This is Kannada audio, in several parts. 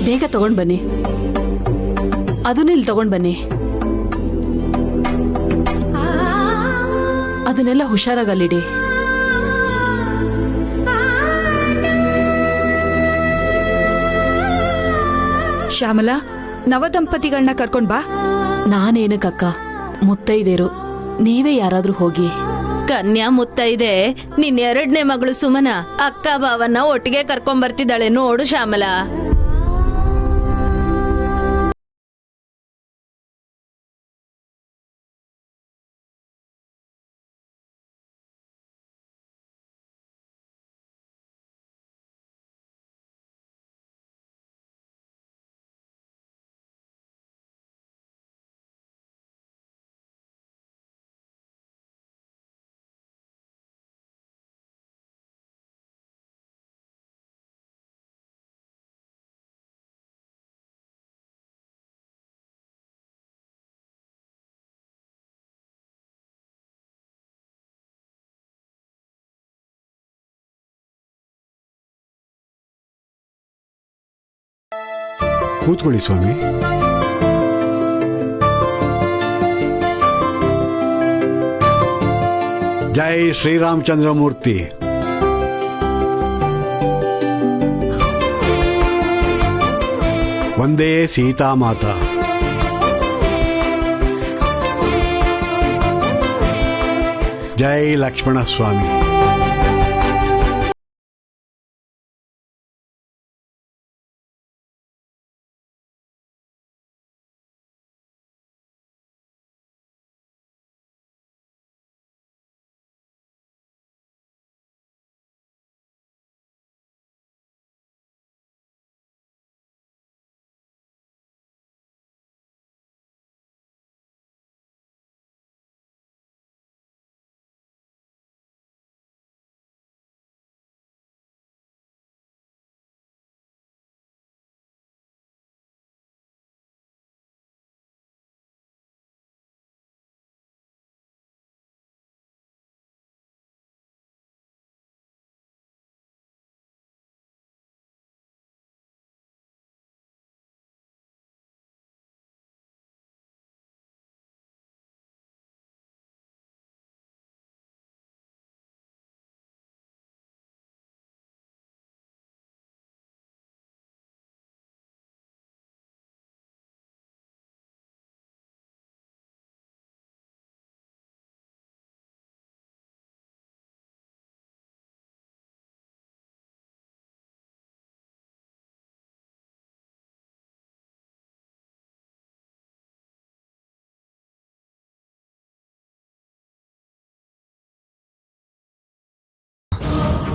ಬೇಗ ತಗೊಂಡ್ ಬನ್ನಿ. ಅದನ್ನ ಇಲ್ಲಿ ತಗೊಂಡ್ ಬನ್ನಿ. ಅದನ್ನೆಲ್ಲ ಹುಷಾರಾಗಲ್ಲಿಡಿ. ಶ್ಯಾಮಲಾ, ನವದಂಪತಿಗಳನ್ನ ಕರ್ಕೊಂಡ್ ಬಾ. ನಾನೇನಕ್ಕಕ್ಕ, ಮುತ್ತೈದೇರು, ನೀವೇ ಯಾರಾದ್ರೂ ಹೋಗಿ. ಕನ್ಯಾ ಮುತ್ತೈದೆ ನಿನ್ 2ನೇ ಮಗಳು ಸುಮನ ಅಕ್ಕ ಭಾವನ್ನ ಒಟ್ಟಿಗೆ ಕರ್ಕೊಂಡ್ ಬರ್ತಿದ್ದಾಳೆ ನೋಡು ಶ್ಯಾಮಲಾ. ಕೂತ್ಕೊಳ್ಳಿ ಸ್ವಾಮಿ. ಜೈ ಶ್ರೀರಾಮಚಂದ್ರಮೂರ್ತಿ. ವಂದೇ ಸೀತಾಮಾತಾ. ಜೈ ಲಕ್ಷ್ಮಣ ಸ್ವಾಮಿ.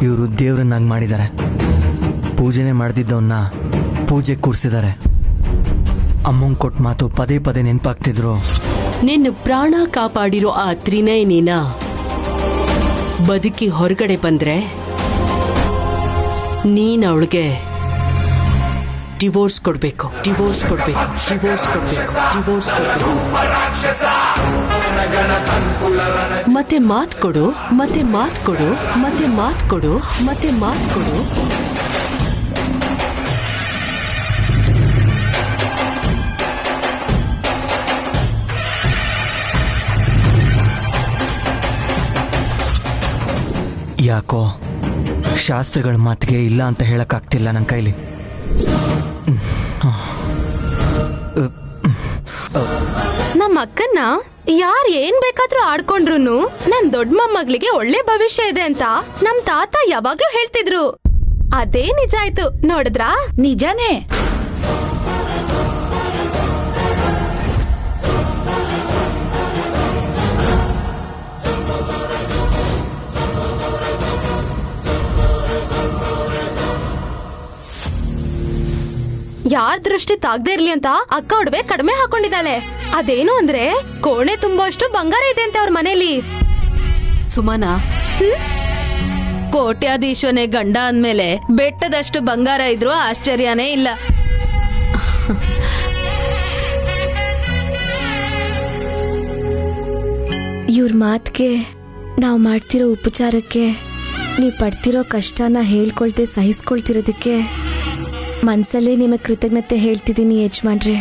ಇವರು ದೇವ್ರನ್ನಾಗಿ ಮಾಡಿದ್ದಾರೆ. ಪೂಜೆನೆ ಮಾಡ್ದಿದ್ದವನ್ನ ಪೂಜೆ ಕೂರಿಸಿದ್ದಾರೆ. ಅಮ್ಮಂಗೆ ಕೊಟ್ಟ ಮಾತು ಪದೇ ಪದೇ ನೆನಪಾಗ್ತಿದ್ರು. ನಿನ್ನ ಪ್ರಾಣ ಕಾಪಾಡಿರೋ ಆ ತ್ರಿನಯನಿನ ಬದುಕಿ ಹೊರಗಡೆ ಬಂದ್ರೆ ನೀನ್ ಅವಳಿಗೆ ಡಿವೋರ್ಸ್ ಕೊಡ್ಬೇಕು. ಮತ್ತೆ ಮಾತ್ ಕೊಡು. ಯಾಕೋ ಶಾಸ್ತ್ರಗಳ ಮಾತಿಗೆ ಇಲ್ಲ ಅಂತ ಹೇಳಕ್ಕಾಗ್ತಿಲ್ಲ ನನ್ನ ಕೈಲಿ. ನಮ್ಮ ಅಕ್ಕನ್ನ ಯಾರ್ ಏನ್ ಬೇಕಾದ್ರೂ ಆಡ್ಕೊಂಡ್ರು ನನ್ ದೊಡ್ಡ ಮೊಮ್ಮಗಳಿಗೆ ಒಳ್ಳೆ ಭವಿಷ್ಯ ಇದೆ ಅಂತ ನಮ್ ತಾತ ಯಾವಾಗ್ಲೂ ಹೇಳ್ತಿದ್ರು. ಅದೇ ನಿಜ ಆಯ್ತು ನೋಡಿದ್ರಾ? ನಿಜಾನೇ. ಯಾರ್ ದೃಷ್ಟಿ ತಾಗ್ದೇ ಇರ್ಲಿ ಅಂತ ಅಕ್ಕ ಒಡವೆ ಕಡಿಮೆ ಹಾಕೊಂಡಿದ್ದಾಳೆ. ಅದೇನು ಅಂದ್ರೆ ಕೋಣೆ ತುಂಬಾಷ್ಟು ಬಂಗಾರ ಇದೆ ಅಂತ ಅವ್ರ ಮನೇಲಿ. ಸುಮನಾ, ಕೋಟ್ಯಾಧೀಶನೇ ಗಂಡ ಅಂದ್ಮೇಲೆ ಬೆಟ್ಟದಷ್ಟು ಬಂಗಾರ ಇದ್ರೂ ಆಶ್ಚರ್ಯನೇ ಇಲ್ಲ. ಇವ್ರ ಮಾತ್ಗೆ ನಾವು ಮಾಡ್ತಿರೋ ಉಪಚಾರಕ್ಕೆ ನೀವು ಪಡ್ತಿರೋ ಕಷ್ಟನ ಹೇಳ್ಕೊಳ್ದೆ ಸಹಿಸ್ಕೊಳ್ತಿರೋದಕ್ಕೆ ಮನ್ಸಲ್ಲೇ ನಿಮಗೆ ಕೃತಜ್ಞತೆ ಹೇಳ್ತಿದ್ದೀನಿ ಯಜಮಾನ್ರೆ.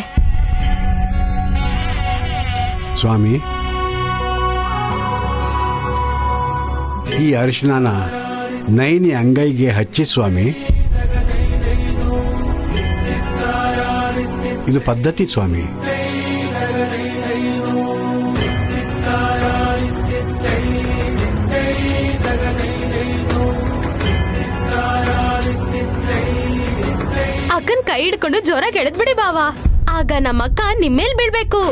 ಸ್ವಾಮಿ, ಈ ಅರಿಶಿನ ನೈನಿ ಅಂಗೈಗೆ ಹಚ್ಚಿ ಸ್ವಾಮಿ. ಇದು ಪದ್ಧತಿ ಸ್ವಾಮಿ. ಅಕ್ಕನ್ ಕೈ ಹಿಡ್ಕೊಂಡು ಜೋರಾಗಿ ಎಳೆದ್ಬಿಡಿ ಬಾವ. ಆಗ ನಮ್ಮಕ್ಕ ನಿಮ್ಮೇಲ್ ಬೀಳ್ಬೇಕು.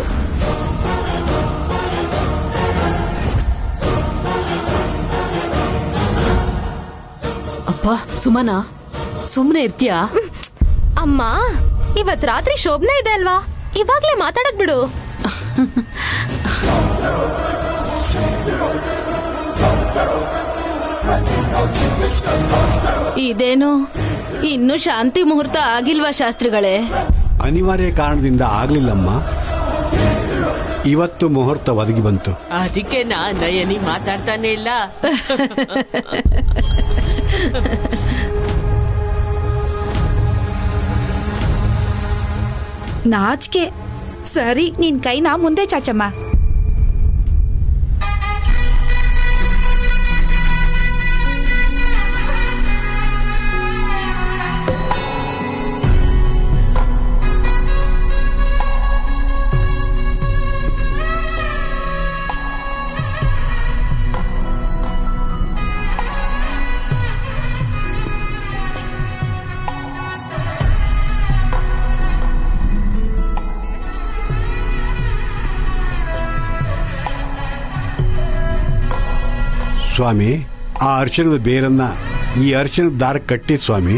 ಅಪ್ಪ ಸುಮನ, ಸುಮ್ನೆ ಇರ್ತೀಯಾ? ಅಮ್ಮ, ಇವತ್ ರಾತ್ರಿ ಶೋಭನೆ ಇದೆ ಅಲ್ವಾ, ಇವಾಗ್ಲೇ ಮಾತಾಡಕ್ ಬಿಡು. ಇದೇನು ಇನ್ನು ಶಾಂತಿ ಮುಹೂರ್ತ ಆಗಿಲ್ವಾ ಶಾಸ್ತ್ರಿಗಳೇ? ಅನಿವಾರ್ಯ ಕಾರಣದಿಂದ ಆಗ್ಲಿಲ್ಲಮ್ಮ. ಇವತ್ತು ಮುಹೂರ್ತ ಒದಗಿ ಬಂತು. ಅದಕ್ಕೆ ನಯನಿ ಮಾತಾಡ್ತಾನೆ ಇಲ್ಲ. ನಾಚಿಕೆ. ಸರಿ, ನಿನ್ ಕೈನ ಮುಂದೆ ಚಾಚಮ್ಮ. ಸ್ವಾಮಿ, ಆ ಅರ್ಶನದ ಬೇರನ್ನ ಈ ಅರ್ಶನದ ದಾರ ಕಟ್ಟಿ ಸ್ವಾಮಿ.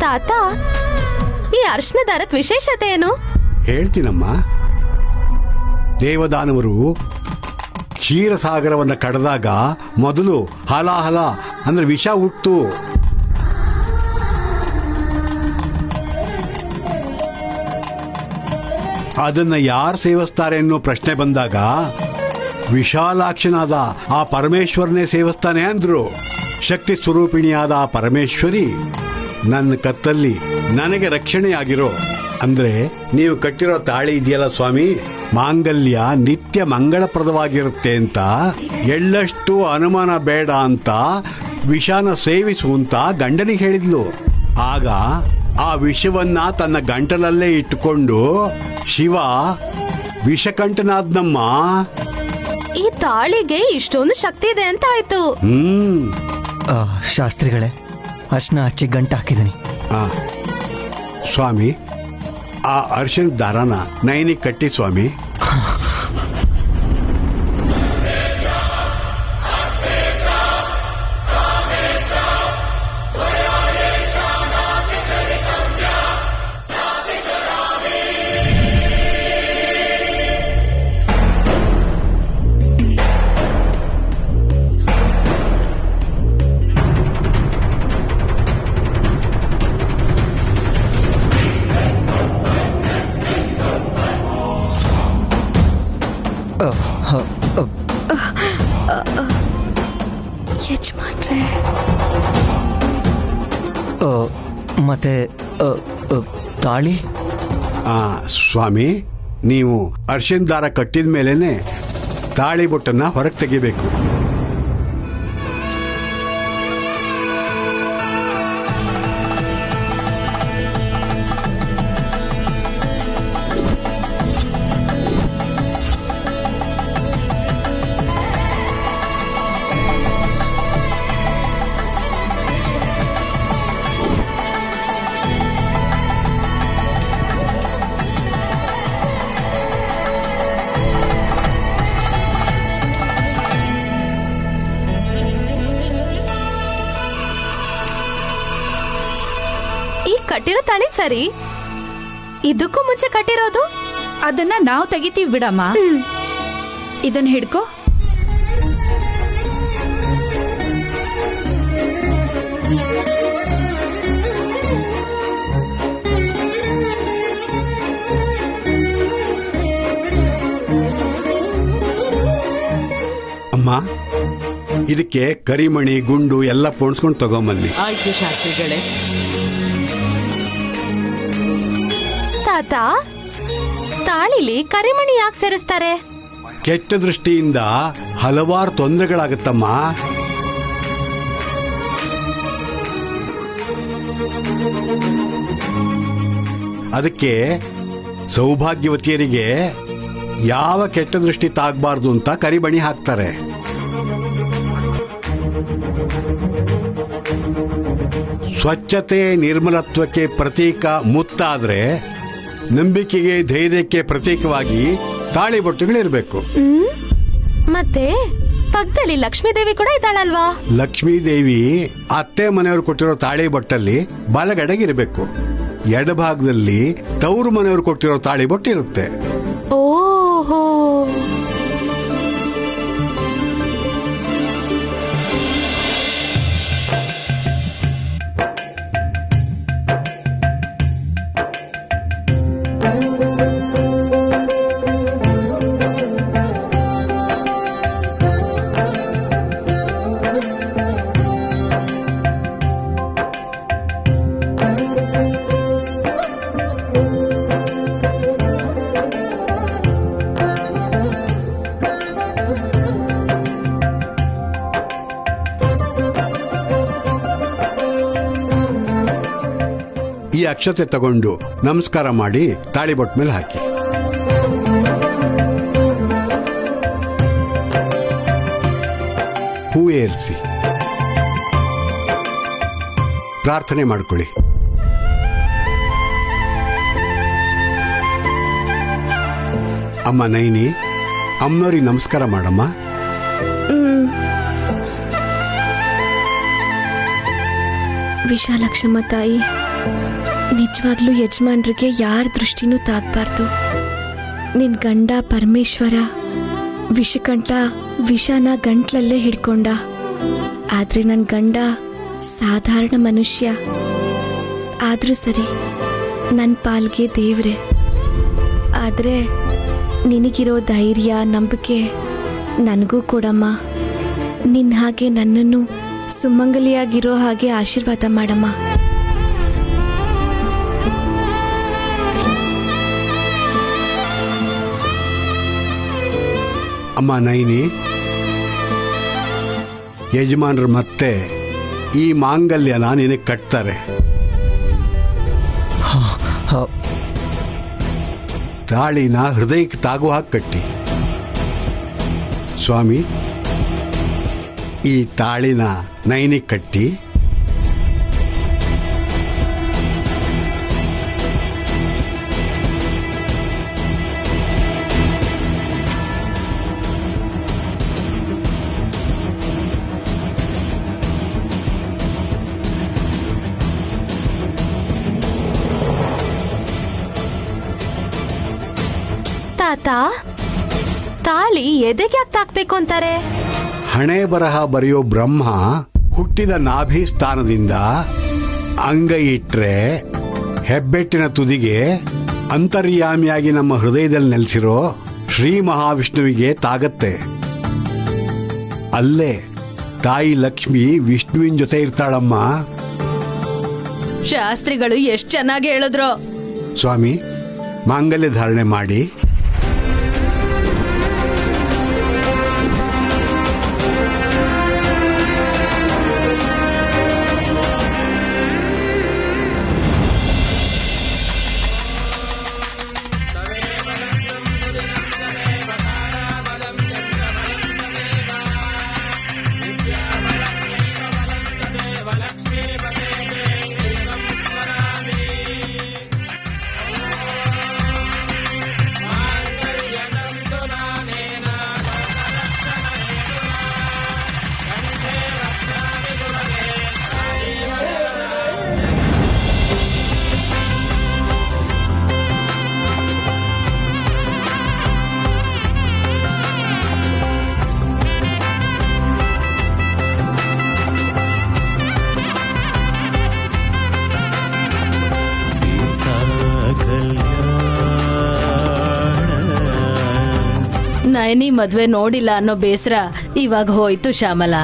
ತಾತ, ಈ ಅರ್ಶನ ದಾರದ ವಿಶೇಷತೆ ಏನು? ಹೇಳ್ತೀನಮ್ಮ. ದೇವದಾನವರು ಕ್ಷೀರಸಾಗರವನ್ನು ಕಡದಾಗ ಮೊದಲು ಹಲಾಹಲ ಅಂದ್ರೆ ವಿಷ ಹುಟ್ಟು. ಅದನ್ನ ಯಾರು ಸೇವಿಸ್ತಾರೆ ಅನ್ನೋ ಪ್ರಶ್ನೆ ಬಂದಾಗ ವಿಶಾಲಾಕ್ಷನಾದ ಆ ಪರಮೇಶ್ವರನೇ ಸೇವಿಸ್ತಾನೆ ಅಂದ್ರು. ಶಕ್ತಿ ಸ್ವರೂಪಿಣಿಯಾದ ಆ ಪರಮೇಶ್ವರಿ ನನ್ನ ಕತ್ತಲ್ಲಿ ನನಗೆ ರಕ್ಷಣೆಯಾಗಿರೋ ಅಂದ್ರೆ ನೀವು ಕಟ್ಟಿರೋ ತಾಳಿ ಇದೆಯಲ್ಲ ಸ್ವಾಮಿ, ಮಾಂಗಲ್ಯ ನಿತ್ಯ ಮಂಗಳಪ್ರದವಾಗಿರುತ್ತೆ ಅಂತ, ಎಳ್ಳಷ್ಟು ಅನುಮಾನ ಬೇಡ ಅಂತ ವಿಷಾನ ಸೇವಿಸುವಂತ ಗಂಡನಿಗೆ ಹೇಳಿದ್ಲು. ಆಗ ಆ ವಿಷವನ್ನ ತನ್ನ ಗಂಟಲಲ್ಲೇ ಇಟ್ಟುಕೊಂಡು ಶಿವ ವಿಷಕಂಠನಾದ್ನಮ್ಮ. ಈ ತಾಳಿಗೆ ಇಷ್ಟೊಂದು ಶಕ್ತಿ ಇದೆ ಅಂತ ಆಯ್ತು. ಶಾಸ್ತ್ರಿಗಳೇ, ಅರ್ಶನ ಹಚ್ಚಿ ಗಂಟು ಹಾಕಿದ್ದೀನಿ. ಸ್ವಾಮಿ, ಆ ಅರ್ಶನ ದಾರನ ನೈನಿ ಕಟ್ಟಿ ಸ್ವಾಮಿ. ಯಜಮಾನ್ರೆ, ಮತ್ತೆ ತಾಳಿ? ಸ್ವಾಮಿ, ನೀವು ಅರ್ಶಿನ ದಾರ ಕಟ್ಟಿದ ಮೇಲೇನೆ ತಾಳಿ ಬೊಟ್ಟನ್ನ ಹೊರಗೆ ತೆಗಿಬೇಕು. ಕಟ್ಟಿರೋ ತಾಳಿ ಸರಿ, ಇದಕ್ಕೂ ಮುಂಚೆ ಕಟ್ಟಿರೋದು ಅದನ್ನ ನಾವು ತೆಗಿತೀವಿ ಬಿಡಮ್ಮ. ಇದನ್ನ ಹಿಡ್ಕೋ. ಅಮ್ಮ, ಇದಕ್ಕೆ ಕರಿಮಣಿ ಗುಂಡು ಎಲ್ಲ ಪೋಣಿಸ್ಕೊಂಡು ತಗೊಂಬನ್ನಿ. ಆಯ್ತು ಶಾಸ್ತ್ರಿಗಳೇ. ತಾತ, ತಾಳಿಲಿ ಕರಿಮಣಿ ಯಾಕೆ ಸೇರಿಸ್ತಾರೆ? ಕೆಟ್ಟ ದೃಷ್ಟಿಯಿಂದ ಹಲವಾರು ತೊಂದರೆಗಳಾಗುತ್ತಮ್ಮ. ಅದಕ್ಕೆ ಸೌಭಾಗ್ಯವತಿಯರಿಗೆ ಯಾವ ಕೆಟ್ಟ ದೃಷ್ಟಿ ತಾಗಬಾರ್ದು ಅಂತ ಕರಿಮಣಿ ಹಾಕ್ತಾರೆ. ಸ್ವಚ್ಛತೆ ನಿರ್ಮಲತ್ವಕ್ಕೆ ಪ್ರತೀಕ ಮುತ್ತಾದ್ರೆ ನಂಬಿಕೆಗೆ ಧೈರ್ಯಕ್ಕೆ ಪ್ರತೀಕವಾಗಿ ತಾಳಿ ಬೊಟ್ಟುಗಳಿರ್ಬೇಕು. ಮತ್ತೆ ಪಕ್ಕದಲ್ಲಿ ಲಕ್ಷ್ಮೀ ದೇವಿ ಕೂಡ ಇದ್ದಾಳಲ್ವಾ? ಲಕ್ಷ್ಮೀ ದೇವಿ ಅತ್ತೆ ಮನೆಯವರು ಕೊಟ್ಟಿರೋ ತಾಳಿ ಬೊಟ್ಟಲ್ಲಿ ಬಲಗಡೆಗಿರಬೇಕು. ಎಡಭಾಗದಲ್ಲಿ ತವರು ಮನೆಯವರು ಕೊಟ್ಟಿರೋ ತಾಳಿ ಬೊಟ್ಟಿರುತ್ತೆ. ಓಹೋ, ಈ ಅಕ್ಷತೆ ತಗೊಂಡು ನಮಸ್ಕಾರ ಮಾಡಿ ತಾಳಿ ಬೊಟ್ಟ ಮೇಲೆ ಹಾಕಿ. ಹೂ ಏರಿಸಿ ಪ್ರಾರ್ಥನೆ ಮಾಡ್ಕೊಳ್ಳಿ. ಅಮ್ಮ ನೈನಿ, ಅಮ್ಮನವ್ರಿಗೆ ನಮಸ್ಕಾರ ಮಾಡಮ್ಮ. ವಿಶಾಲಕ್ಷಮ್ಮ ತಾಯಿ, ನಿಜವಾಗ್ಲೂ ಯಜಮಾನ್ರಿಗೆ ಯಾರ ದೃಷ್ಟಿನೂ ತಾಗಬಾರ್ದು. ನಿನ್ ಗಂಡ ಪರಮೇಶ್ವರ ವಿಷಕಂಠ ವಿಷನ ಗಂಟ್ಲಲ್ಲೇ ಹಿಡ್ಕೊಂಡ. ಆದ್ರೆ ನನ್ನ ಗಂಡ ಸಾಧಾರಣ ಮನುಷ್ಯ. ಆದ್ರೂ ಸರಿ, ನನ್ನ ಪಾಲ್ಗೆ ದೇವ್ರೆ. ಆದ್ರೆ ನಿನಗಿರೋ ಧೈರ್ಯ ನಂಬಿಕೆ ನನಗೂ ಕೊಡಮ್ಮ. ನಿನ್ನ ಹಾಗೆ ನನ್ನನ್ನು ಸುಮಂಗಲಿಯಾಗಿರೋ ಹಾಗೆ ಆಶೀರ್ವಾದ ಮಾಡಮ್ಮ. ಅಮ್ಮ ನೈನಿ, ಯಜಮಾನ್ರು ಮತ್ತೆ ಈ ಮಾಂಗಲ್ಯನ ನಿನಗೆ ಕಟ್ತಾರೆ. ತಾಳಿನ ಹೃದಯಕ್ಕೆ ತಾಗುವ ಹಾಗೆ ಕಟ್ಟಿ. ಸ್ವಾಮಿ, ಈ ತಾಳಿನ ನೈನಿ ಕಟ್ಟಿ. ತಾತ, ತಾಳಿ ಎದೆಗೆ ಯಾಕೆ ತಾಕ್ಬೇಕು ಅಂತಾರೆ? ಹಣೆ ಬರಹ ಬರೆಯೋ ಬ್ರಹ್ಮ ಹುಟ್ಟಿದ ನಾಭಿ ಸ್ಥಾನದಿಂದ ಅಂಗೈ ಇಟ್ರೆ ಹೆಬ್ಬೆಟ್ಟಿನ ತುದಿಗೆ ಅಂತರ್ಯಾಮಿಯಾಗಿ ನಮ್ಮ ಹೃದಯದಲ್ಲಿ ನೆಲೆಸಿರೋ ಶ್ರೀ ಮಹಾವಿಷ್ಣುವಿಗೆ ತಾಗತ್ತೆ. ಅಲ್ಲೇ ತಾಯಿ ಲಕ್ಷ್ಮಿ ವಿಷ್ಣುವಿನ ಜೊತೆ ಇರ್ತಾಳಮ್ಮ. ಶಾಸ್ತ್ರಿಗಳು ಎಷ್ಟ್ ಚೆನ್ನಾಗಿ ಹೇಳಿದ್ರು. ಸ್ವಾಮಿ, ಮಾಂಗಲ್ಯ ಧಾರಣೆ ಮಾಡಿ. ನಯನಿ ಮದ್ವೆ ನೋಡಿಲ್ಲ ಅನ್ನೋ ಬೇಸರ ಇವಾಗ ಹೋಯ್ತು ಶ್ಯಾಮಲ.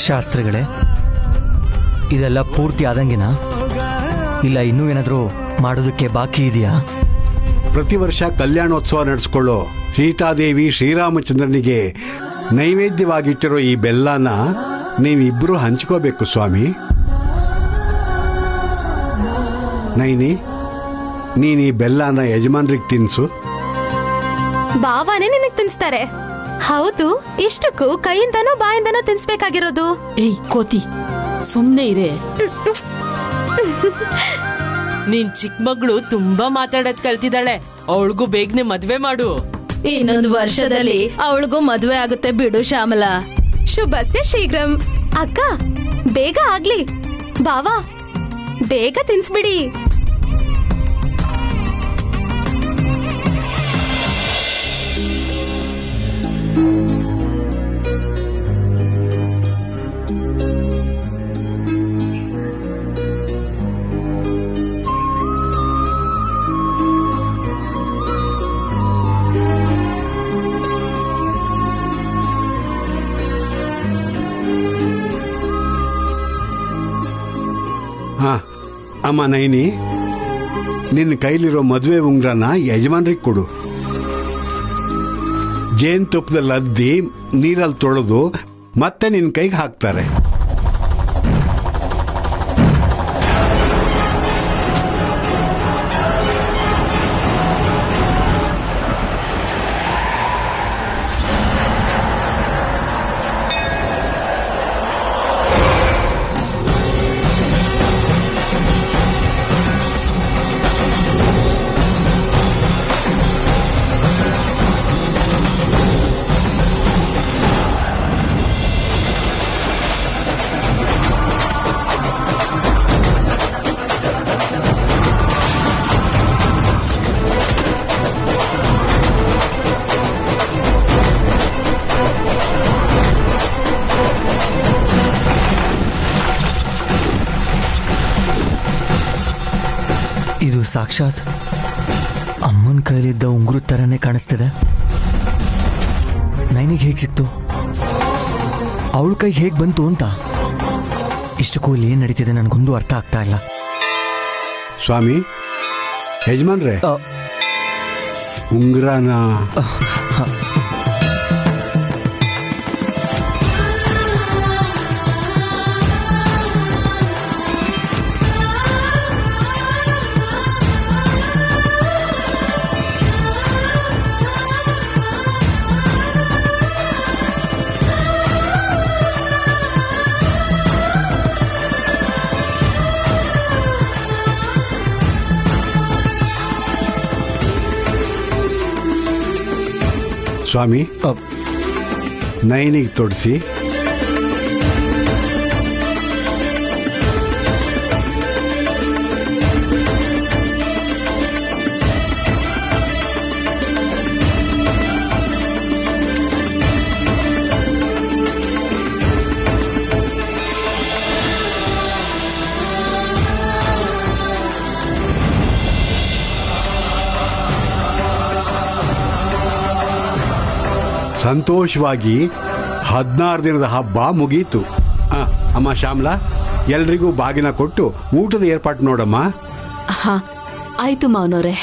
ಶಾಸ್ತ್ರಿಗಳೇ, ಇದೆಲ್ಲ ಪೂರ್ತಿ ಆದಂಗಿನ ಇಲ್ಲ ಇನ್ನೂ ಏನಾದರೂ ಮಾಡೋದಕ್ಕೆ ಬಾಕಿ ಇದೆಯಾ? ಪ್ರತಿ ವರ್ಷ ಕಲ್ಯಾಣೋತ್ಸವ ನಡೆಸ್ಕೊಳ್ಳೋ ಸೀತಾದೇವಿ ಶ್ರೀರಾಮಚಂದ್ರನಿಗೆ ನೈವೇದ್ಯವಾಗಿಟ್ಟಿರೋ ಈ ಬೆಲ್ಲನ ನೀವಿಬ್ಬರು ಹಂಚ್ಕೋಬೇಕು ಸ್ವಾಮಿ. ನೈನಿ, ನೀನು ಈ ಬೆಲ್ಲನ ಯಜಮಾನ್ರಿಗೆ ತಿನ್ಸು. ಬಾವಾನೇ ನಿನಗ್ ತಿನ್ಸ್ತಾರೆ. ಹೌದು, ಇಷ್ಟಕ್ಕೂ ಕೈಯಿಂದನೋ ಬಾಯಿಂದನೋ ತಿನ್ಸ್ಬೇಕಾಗಿರೋದು. ಏಯ್ ಕೋತಿ, ಸುಮ್ನೆ ಇರೇ. ನಿನ್ ಚಿಕ್ಕ ಮಗಳು ತುಂಬಾ ಮಾತಾಡೋದ್ ಕಲ್ತಿದ್ದಾಳೆ. ಅವಳಿಗೂ ಬೇಗನೆ ಮದ್ವೆ ಮಾಡು. ಇನ್ನೊಂದು ವರ್ಷದಲ್ಲಿ ಅವಳಿಗೂ ಮದ್ವೆ ಆಗುತ್ತೆ ಬಿಡು ಶ್ಯಾಮಲ. ಶುಭಸ್ಯ ಶೀಘ್ರಂ. ಅಕ್ಕ, ಬೇಗ ಆಗ್ಲಿ. ಬಾವಾ, ಬೇಗ ತಿನ್ಸ್ಬಿಡಿ. ಹಾ ಅಮ್ಮ ನೈನಿ, ನಿನ್ನ ಕೈಲಿರೋ ಮದುವೆ ಉಂಗ್ರನ ಯಜಮಾನ್ರಿಗೆ ಕೊಡು. ಜೇನುತುಪ್ಪದಲ್ಲಿ ಅದ್ದಿ ನೀರಲ್ಲಿ ತೊಳೆದು ಮತ್ತೆ ನಿನ್ನ ಕೈಗೆ ಹಾಕ್ತಾರೆ. ಇದು ಸಾಕ್ಷಾತ್ ಅಮ್ಮನ ಕೈಲಿದ್ದ ಉಂಗುರದ ಥರನೇ ಕಾಣಿಸ್ತಿದೆ. ನೈನಿಗೆ ಹೇಗೆ ಸಿಕ್ತು? ಅವಳ ಕೈ ಹೇಗೆ ಬಂತು ಅಂತ ಇಷ್ಟಕ್ಕೂ ಇಲ್ಲಿ ಏನು ನಡೀತಿದೆ ನನಗೊಂದು ಅರ್ಥ ಆಗ್ತಾ ಇಲ್ಲ. ಸ್ವಾಮಿ, ಯಜಮಾನ್ರೆ, ಉಂಗ್ರನ ಸ್ವಾಮಿ, ನೈನಿಗೆ ತೊಡಿಸಿ. ಸಂತೋಷವಾಗಿ 16 ದಿನದ ಹಬ್ಬ ಮುಗೀತು. ಅಮ್ಮ ಶ್ಯಾಮಲಾ, ಎಲ್ರಿಗೂ ಬಾಗಿನ ಕೊಟ್ಟು ಊಟದ ಏರ್ಪಾಟ್ ನೋಡಮ್ಮ. ಹಾ, ಆಯ್ತು ಮಾವನವ್ರೆ.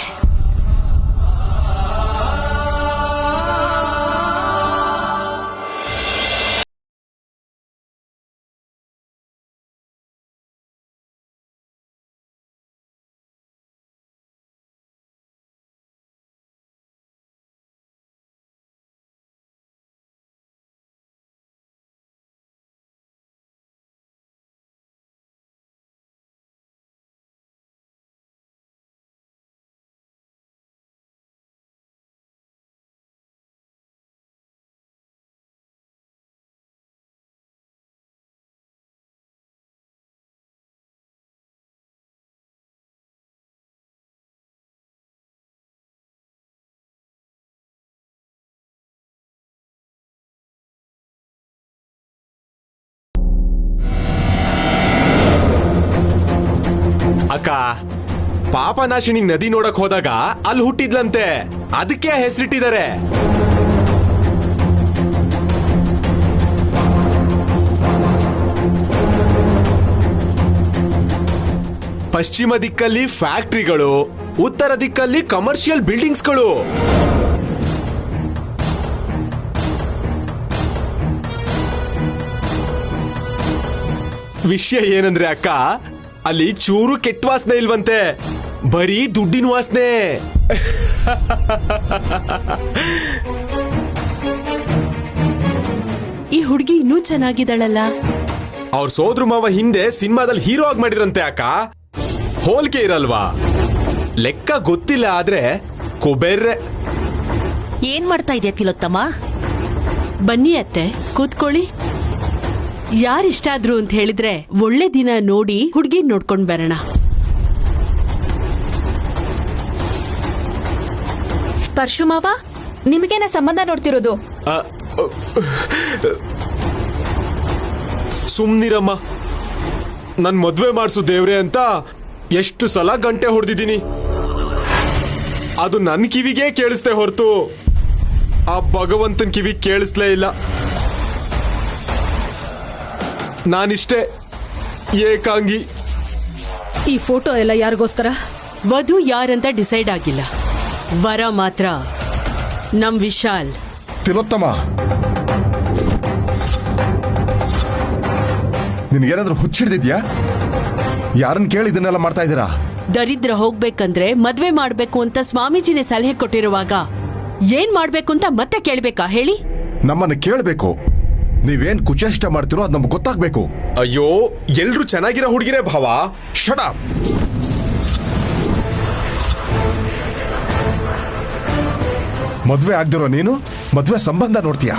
ಅಕ್ಕ, ಪಾಪನಾಶಿನಿ ನದಿ ನೋಡಕ್ ಹೋದಾಗ ಅಲ್ಲಿ ಹುಟ್ಟಿದ್ಲಂತೆ, ಅದಕ್ಕೆ ಹೆಸರಿಟ್ಟಿದ್ದಾರೆ. ಪಶ್ಚಿಮ ದಿಕ್ಕಲ್ಲಿ ಫ್ಯಾಕ್ಟರಿಗಳು, ಉತ್ತರ ದಿಕ್ಕಲ್ಲಿ ಕಮರ್ಷಿಯಲ್ ಬಿಲ್ಡಿಂಗ್ಸ್ಗಳು. ವಿಷಯ ಏನಂದ್ರೆ ಅಕ್ಕ, ಅಲ್ಲಿ ಚೂರು ಕೆಟ್ಟ ವಾಸನೆ ಇಲ್ವಂತೆ, ಬರೀ ದುಡ್ಡಿನ ವಾಸನೆ. ಈ ಹುಡುಗಿ ಇನ್ನೂ ಚೆನ್ನಾಗಿದ್ದಾಳಲ್ಲ. ಅವ್ರ ಸೋದ್ರ ಮಾವ ಹಿಂದೆ ಸಿನಿಮಾದಲ್ಲಿ ಹೀರೋ ಆಗಿ ಮಾಡಿದ್ರಂತೆ ಅಕ್ಕ. ಹೋಲಿಕೆ ಇರಲ್ವಾ? ಲೆಕ್ಕ ಗೊತ್ತಿಲ್ಲ, ಆದ್ರೆ ಕುಬೇರ್ರೆ. ಏನ್ ಮಾಡ್ತಾ ಇದೆಯಾ ತಿಲೋತ್ತಮ? ಬನ್ನಿ ಅತ್ತೆ, ಕೂತ್ಕೊಳ್ಳಿ. ಯಾರಿಷ್ಟ ಆದ್ರು ಅಂತ ಹೇಳಿದ್ರೆ ಒಳ್ಳೆ ದಿನ ನೋಡಿ ಹುಡುಗಿ ನೋಡ್ಕೊಂಡ್ ಬರೋಣ. ಪರಶುಮಾವ, ನಿಮಗೇನ ಸಂಬಂಧ ನೋಡ್ತಿರೋದು? ಸುಮ್ನಿರಮ್ಮ, ನನ್ ಮದ್ವೆ ಮಾಡ್ಸು ದೇವ್ರೆ ಅಂತ ಎಷ್ಟು ಸಲ ಗಂಟೆ ಹೊಡೆದಿದ್ದೀನಿ. ಅದು ನನ್ ಕಿವಿಗೆ ಕೇಳಿಸ್ತೆ ಹೊರತು ಆ ಭಗವಂತನ್ ಕಿವಿ ಕೇಳಿಸ್ಲೇ ಇಲ್ಲ. ನಾನಿಷ್ಟೇ ಏಕಾಂಗಿ. ಈ ಫೋಟೋ ಎಲ್ಲ ಯಾರಿಗೋಸ್ಕರ? ವಧು ಯಾರಂತ ಡಿಸೈಡ್ ಆಗಿಲ್ಲ, ವರ ಮಾತ್ರ ನಮ್ ವಿಶಾಲ್. ತಿಲೋತ್ತಮ, ನಿನಗೇನಾದ್ರೂ ಹುಚ್ಚಿಡ್ದಿದ್ಯಾ? ಯಾರನ್ನ ಕೇಳಿ ಇದನ್ನೆಲ್ಲ ಮಾಡ್ತಾ ಇದ್ದೀರಾ? ದರಿದ್ರ ಹೋಗ್ಬೇಕಂದ್ರೆ ಮದ್ವೆ ಮಾಡ್ಬೇಕು ಅಂತ ಸ್ವಾಮೀಜಿನೇ ಸಲಹೆ ಕೊಟ್ಟಿರುವಾಗ ಏನ್ ಮಾಡ್ಬೇಕು ಅಂತ ಮತ್ತೆ ಕೇಳ್ಬೇಕಾ ಹೇಳಿ? ನಮ್ಮನ್ನ ಕೇಳಬೇಕು. ನೀವೇನ್ ಕುಚೇಷ್ಟ ಮಾಡ್ತಿರೋ ಅದು ನಮ್ಗೆ ಗೊತ್ತಾಗ್ಬೇಕು. ಅಯ್ಯೋ, ಎಲ್ರು ಚೆನ್ನಾಗಿರೋ ಹುಡುಗಿರೇ ಭಾವ. Shut up. ಮದ್ವೆ ಆಗ್ದಿರೋ ನೀನು ಮದ್ವೆ ಸಂಬಂಧ ನೋಡ್ತೀಯಾ?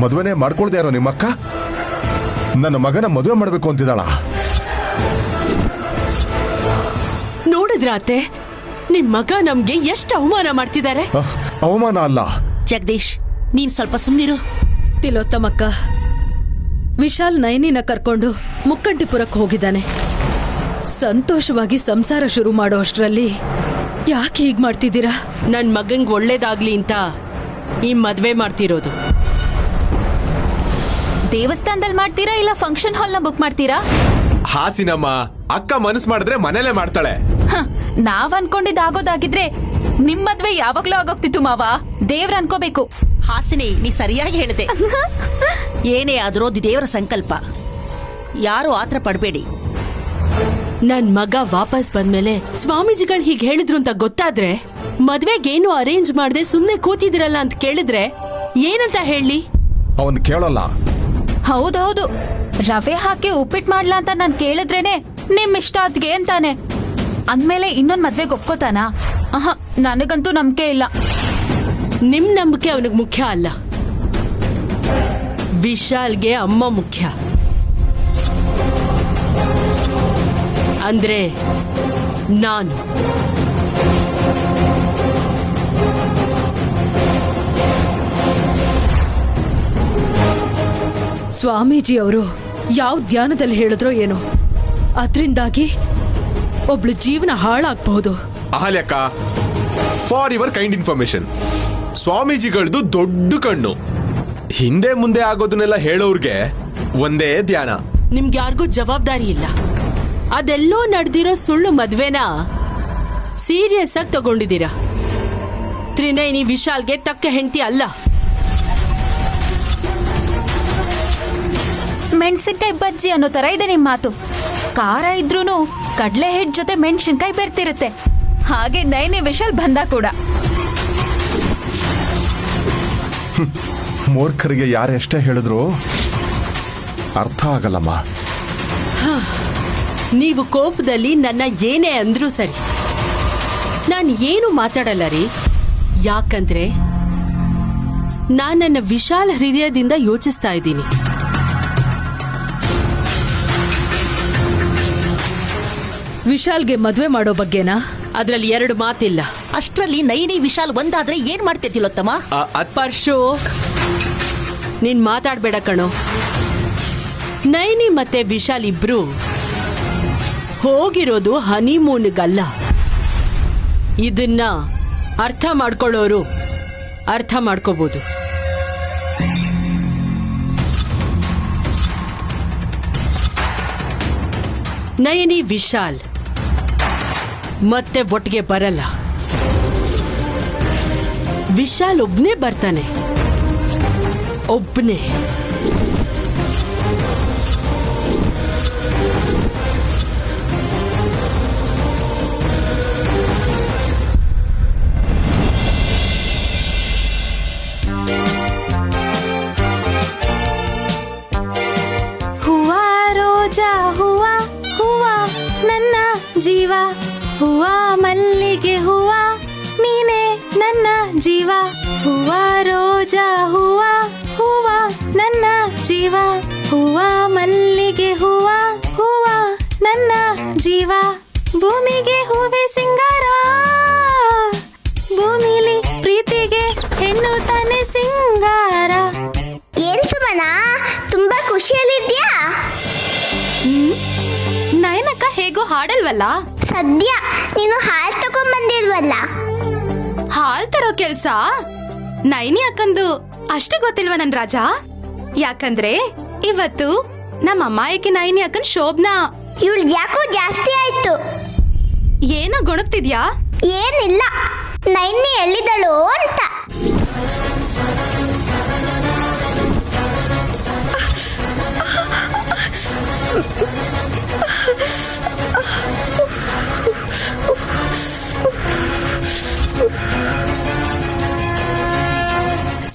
ಮದ್ವೆನೇ ಮಾಡ್ಕೊಳ್ದೇ ಇರೋ ನಿಮ್ಮಕ್ಕ ನನ್ನ ಮಗನ ಮದುವೆ ಮಾಡ್ಬೇಕು ಅಂತಿದ್ದಾಳ. ನೋಡಿದ್ರ ಅತ್ತೆ, ನಿಮ್ ಮಗ ನಮ್ಗೆ ಎಷ್ಟು ಅವಮಾನ ಮಾಡ್ತಿದ್ದಾರೆ. ಅವಮಾನ ಅಲ್ಲ. ಜಗದೀಶ್, ನೀನ್ ಸ್ವಲ್ಪ ಸುಮ್ನಿರು. ತಿಲೋತ್ತಮಕ್ಕ, ವಿಶಾಲ್ ನೈನಿನ ಕರ್ಕೊಂಡು ಮುಕ್ಕಂಟಿಪುರಕ್ಕೆ ಹೋಗಿದ್ದಾನೆ. ಸಂತೋಷವಾಗಿ ಸಂಸಾರ ಶುರು ಮಾಡೋ ಅಷ್ಟರಲ್ಲಿ ಯಾಕೆ ಹೀಗ್ ಮಾಡ್ತಿದ್ದೀರಾ? ನನ್ ಮಗಂಗ್ ಒಳ್ಳೇದಾಗ್ಲಿ ಅಂತ ಈ ಮದ್ವೆ ಮಾಡ್ತಿರೋದು. ದೇವಸ್ಥಾನದಲ್ಲಿ ಮಾಡ್ತೀರಾ ಇಲ್ಲ ಫಂಕ್ಷನ್ ಹಾಲ್ ನ ಬುಕ್ ಮಾಡ್ತೀರಾ? ಹಾಸಿನಮ್ಮ, ಅಕ್ಕ ಮನಸ್ ಮಾಡಿದ್ರೆ ಮನೇಲೆ ಮಾಡ್ತಾಳೆ. ನಾವ್ ಅನ್ಕೊಂಡಿದ್ ಆಗೋದಾಗಿದ್ರೆ ನಿಮ್ ಮದ್ವೆ ಯಾವಾಗ್ಲೂ ಆಗೋಗ್ತಿತ್ತು ಮಾವ. ದೇವ್ರ ಅನ್ಕೋಬೇಕು. ಹಾಸಿನಿ, ನೀ ಸರಿಯಾಗಿ ಹೇಳಿದೆ. ಏನೇ ಆದ್ರೂ ಅದು ದೇವರ ಸಂಕಲ್ಪ. ಯಾರು ಆತರ ಪಡಬೇಡಿ. ನನ್ ಮಗ ವಾಪಸ್ ಬಂದ್ಮೇಲೆ ಸ್ವಾಮೀಜಿಗಳು ಹೀಗ್ ಹೇಳಿದ್ರು ಅಂತ ಗೊತ್ತಾದ್ರೆ, ಮದ್ವೆಗೇನು ಅರೇಂಜ್ ಮಾಡದೆ ಸುಮ್ನೆ ಕೂತಿದಿರಲ್ಲ ಅಂತ ಕೇಳಿದ್ರೆ ಏನಂತ ಹೇಳಿ? ಅವನ್ ಕೇಳಲ್ಲ. ಹೌದೌದು, ರವೆ ಹಾಕಿ ಉಪ್ಪಿಟ್ಟು ಮಾಡ್ಲಾ ಅಂತ ನಾನ್ ಕೇಳಿದ್ರೇನೆ ನಿಮ್ ಇಷ್ಟ ಅದ್ಗೆ ಅಂತಾನೆ. ಅಂದ್ಮೇಲೆ ಇನ್ನೊಂದ್ ಮದ್ವೆಗೆ ಒಪ್ಕೋತಾನ? ನನಗಂತೂ ನಂಬಿಕೆ ಇಲ್ಲ. ನಿಮ್ ನಂಬಿಕೆ ಅವನಿಗೆ ಮುಖ್ಯ ಅಲ್ಲ, ವಿಶಾಲ್ಗೆ ಅಮ್ಮ ಮುಖ್ಯ. ಅಂದ್ರೆ ನಾನು. ಸ್ವಾಮೀಜಿ ಅವರು ಯಾವ ಧ್ಯಾನದಲ್ಲಿ ಹೇಳಿದ್ರೋ ಏನೋ, ಅದ್ರಿಂದಾಗಿ ಒಬ್ಳು ಜೀವನ ಹಾಳಾಗಬಹುದು. ಅಹಲ್ಯಕ್ಕ, ಫಾರ್ ಯುವರ್ ಕೈಂಡ್ ಇನ್ಫಾರ್ಮೇಶನ್, ಸ್ವಾಮೀಜಿಗಳದ್ದು ದೊಡ್ಡ ಕಣ್ಣು. ಹಿಂದೆ ಮುಂದೆ ಆಗೋದನ್ನೆಲ್ಲ ಹೇಳೋರ್ಗೆ ಒಂದೇ ಧ್ಯಾನ. ನಿಮ್ಗೆ ಯಾರಿಗೂ ಜವಾಬ್ದಾರಿ ಇಲ್ಲ. ಅದೆಲ್ಲೋ ನಡೆದಿರೋ ಸುಳ್ಳು ಮದ್ವೆನ ಸೀರಿಯಸ್ ಆಗಿ ತಗೊಂಡಿದ್ದೀರಾ. ತ್ರಿನಯನಿ ವಿಶಾಲ್ಗೆ ತಕ್ಕ ಹೆಂಡತಿ ಅಲ್ಲ. ಮೆಣಸಿನ್ಕಾಯಿ ಬಜ್ಜಿ ಅನ್ನೋ ತರ ಇದೆ ನಿಮ್ ಮಾತು. ಖಾರ ಇದ್ರೂನು ಕಡ್ಲೆ ಹಿಟ್ ಜೊತೆ ಮೆಣಸಿನ್ಕಾಯಿ ಬೆರ್ತಿರುತ್ತೆ. ಹಾಗೆ ನೈನಿ ವಿಶಾಲ್ ಬಂದ ಕೂಡ. ಮೂರ್ಖರಿಗೆ ಯಾರೆಷ್ಟೇ ಹೇಳಿದ್ರು ಅರ್ಥ ಆಗಲ್ಲಮ್ಮ. ನೀವು ಕೋಪದಲ್ಲಿ ನನ್ನ ಏನೇ ಅಂದ್ರೂ ಸರಿ, ನಾನು ಏನು ಮಾತಾಡಲ್ಲ ರೀ. ಯಾಕಂದ್ರೆ ನಾನು ನನ್ನ ವಿಶಾಲ ಹೃದಯದಿಂದ ಯೋಚಿಸ್ತಾ ಇದ್ದೀನಿ. ವಿಶಾಲ್ಗೆ ಮದ್ವೆ ಮಾಡೋ ಬಗ್ಗೆನಾ? ಅದ್ರಲ್ಲಿ ಎರಡು ಮಾತಿಲ್ಲ. ಅಷ್ಟ್ರಲ್ಲಿ ನೈನಿ ವಿಶಾಲ್ ಒಂದಾದ್ರೆ ಏನ್ ಮಾಡ್ತಿದ್ದಿಲ್ಲತ್ತಮ್ಮ? ಪರ್ಶು, ನೀನ್ ಮಾತಾಡ್ಬೇಡ ಕಣೋ. ನೈನಿ ಮತ್ತೆ ವಿಶಾಲ್ ಇಬ್ರು ಹೋಗಿರೋದು ಹನಿಮೂನ್ಗಲ್ಲ. ಇದನ್ನ ಅರ್ಥ ಮಾಡ್ಕೊಳ್ಳೋರು ಅರ್ಥ ಮಾಡ್ಕೋಬಹುದು. ನಯನಿ ವಿಶಾಲ್ ಮತ್ತೆ ಒಟ್ಟಿಗೆ ಬರಲ್ಲ. ವಿಶಾಲ್ ಒಬ್ನೇ ಬರ್ತಾನೆ, ಒಬ್ನೇ. ಹೂವಾ ರೋಜಾ ಹೂವಾ ಹೂವಾ ನನ್ನ ಜೀವ, ಹೂವಾ ಮಲ್ಲಿಗೆ ಹೂವಾ ನೀನೇ ನನ್ನ ಜೀವ, ಹೂವಾ ರೋಜಾ ಹೂವಾ ಹೂವಾ ನನ್ನ ಜೀವ, ಹೂವಾ ಮಲ್ಲಿಗೆ ಹೂವಾ ಹೂವಾ ನನ್ನ ಜೀವ, ಭೂಮಿಗೆ ಹೂವೇ ಸಿಂಗಾರ, ಭೂಮಿಲಿ ಪ್ರೀತಿಗೆ ಹೆಣ್ಣು ತಾನೆ ಸಿಂಗಾರ. ಏನ್ ಸುಮನ ತುಂಬಾ ಖುಷಿಯಲ್ಲಿದ್ಯಾ? ನಯನಕ್ಕ ಹೇಗೋ ಹಾಡಲ್ವಲ್ಲ? ಸದ್ಯ ನೀನು ಹಾಲ್ ತಗೊಂಡ್ಬಂದಿಲ್ವಲ್ಲ. ಹಾಲ್ ತರೋ ಕೆಲ್ಸ ನೈನಿ ಅಕ್ಕಂದು ಅಷ್ಟು ಗೊತ್ತಿಲ್ವ ನನ್ ರಾಜ? ಯಾಕಂದ್ರೆ ಇವತ್ತು ನಮ್ಮ ಅಮ್ಮಾಯಕ್ಕೆ ನೈನಿ ಅಕ್ಕನ್ ಶೋಭನಾ. ಇವಳು ಯಾಕೋ ಜಾಸ್ತಿ ಆಯ್ತು. ಏನೋ ಗೊಣಗ್ತಿದ್ಯಾ? ಏನಿಲ್ಲ, ನೈನಿ ಎಲ್ಲಿದಳು ಅಂತ.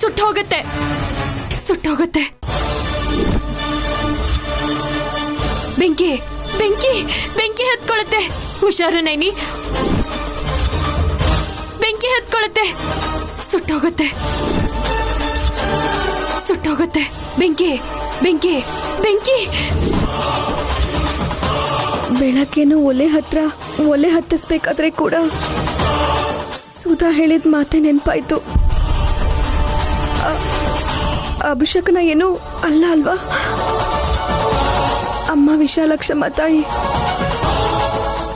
ಸುಟ್ಟೋಗುತ್ತೆ, ಸುಟ್ಟೋಗುತ್ತೆ. ಬೆಂಕಿ ಬೆಂಕಿ ಬೆಂಕಿ ಹತ್ಕೊಳ್ಳುತ್ತೆ. ಹುಷಾರು ನೈನಿ, ಬೆಂಕಿ ಹತ್ಕೊಳ್ಳುತ್ತೆ. ಸುಟ್ಟೋಗುತ್ತೆ, ಸುಟ್ಟೋಗುತ್ತೆ. ಬೆಂಕಿ ಬೆಂಕಿ ಬೆಂಕಿ. ಬೆಳಗ್ಗೆನೂ ಒಲೆ ಹತ್ತಿಸ್ಬೇಕಾದ್ರೆ ಕೂಡ ಸುಧಾ ಹೇಳಿದ ಮಾತೆ ನೆನಪಾಯ್ತು. ಅಭಿಷೇಕನ ಏನೂ ಅಲ್ಲ ಅಲ್ವಾ? ಅಮ್ಮ ವಿಶಾಲಕ್ಷಮ್ಮ ತಾಯಿ